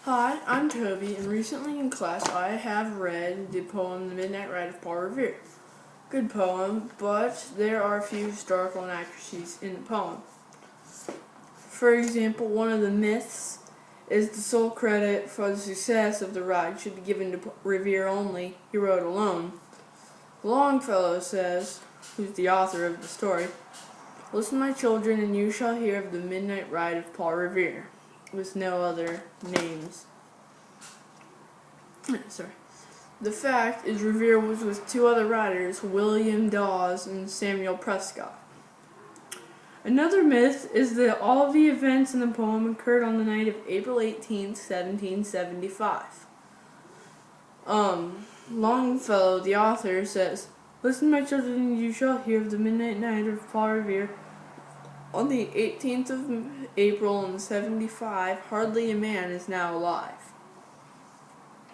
Hi, I'm Toby, and recently in class I have read the poem The Midnight Ride of Paul Revere. Good poem, but there are a few historical inaccuracies in the poem. For example, one of the myths is the sole credit for the success of the ride should be given to Revere only. He rode alone. Longfellow says, who's the author of the story, "Listen, my children, and you shall hear of the midnight ride of Paul Revere," with no other names. The fact is Revere was with two other riders, William Dawes and Samuel Prescott. Another myth is that all of the events in the poem occurred on the night of April 18th, 1775. Longfellow, the author, says, "Listen, my children, and you shall hear of the midnight night of Paul Revere. On the 18th of April in 75, hardly a man is now alive."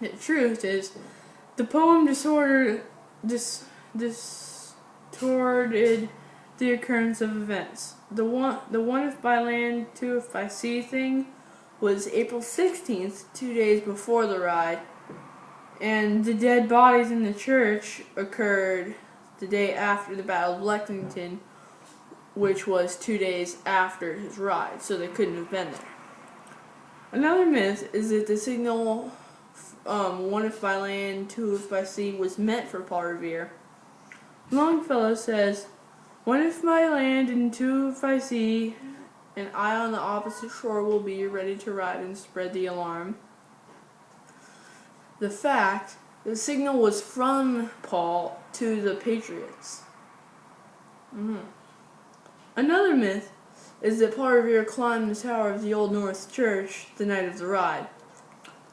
The truth is, the poem distorted the occurrence of events. The one if by land, two if by sea thing was April 16th, 2 days before the ride, and the dead bodies in the church occurred the day after the Battle of Lexington, which was 2 days after his ride, so they couldn't have been there. Another myth is that the signal, one if by land, two if by sea, was meant for Paul Revere. Longfellow says, "One if by land and two if by sea, and I on the opposite shore will be ready to ride and spread the alarm." The fact, the signal was from Paul to the Patriots. Another myth is that Paul Revere climbed the tower of the Old North Church the night of the ride.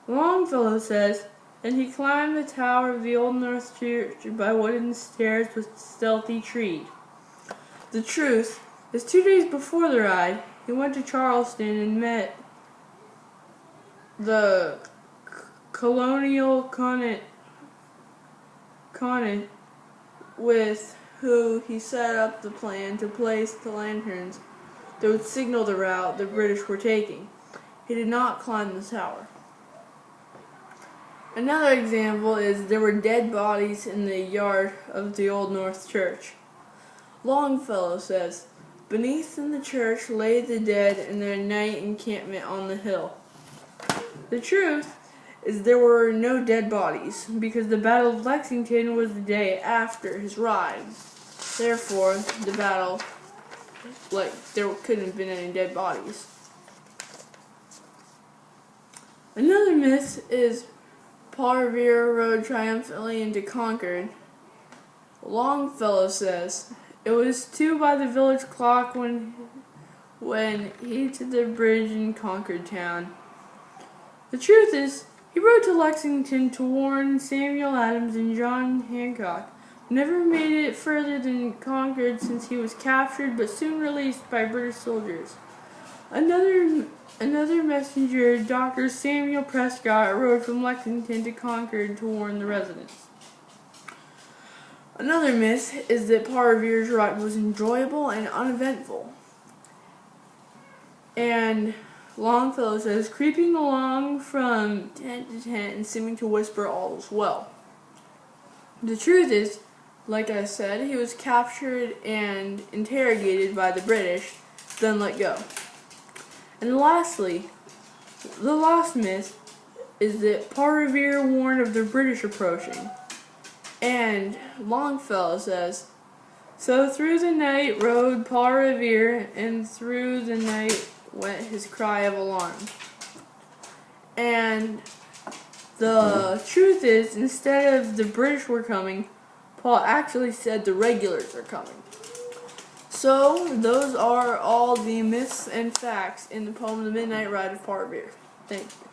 Longfellow says, "And he climbed the tower of the Old North Church by wooden stairs with stealthy tread." The truth is, 2 days before the ride, he went to Charleston and met the colonial conant with who he set up the plan to place the lanterns that would signal the route the British were taking. He did not climb the tower. Another example is there were dead bodies in the yard of the Old North Church. Longfellow says, "Beneath in the church lay the dead in their night encampment on the hill." The truth is there were no dead bodies, because the Battle of Lexington was the day after his ride. Therefore, the battle, there couldn't have been any dead bodies. Another myth is Paul Revere rode triumphantly into Concord. Longfellow says, "It was 2 by the village clock when he to the bridge in Concord town." The truth is, he rode to Lexington to warn Samuel Adams and John Hancock. Never made it further than Concord since he was captured but soon released by British soldiers. Another messenger, Dr. Samuel Prescott, rode from Lexington to Concord to warn the residents. Another myth is that Paul Revere's ride was enjoyable and uneventful. And Longfellow says, "Creeping along from tent to tent and seeming to whisper all was well." The truth is, like I said, he was captured and interrogated by the British, then let go. And lastly, the last myth is that Paul Revere warned of the British approaching. And Longfellow says, "So through the night rode Paul Revere, and through the night went his cry of alarm." And the truth is, instead of the British were coming, Paul actually said the regulars are coming. So, those are all the myths and facts in the poem The Midnight Ride of Paul Revere. Thank you.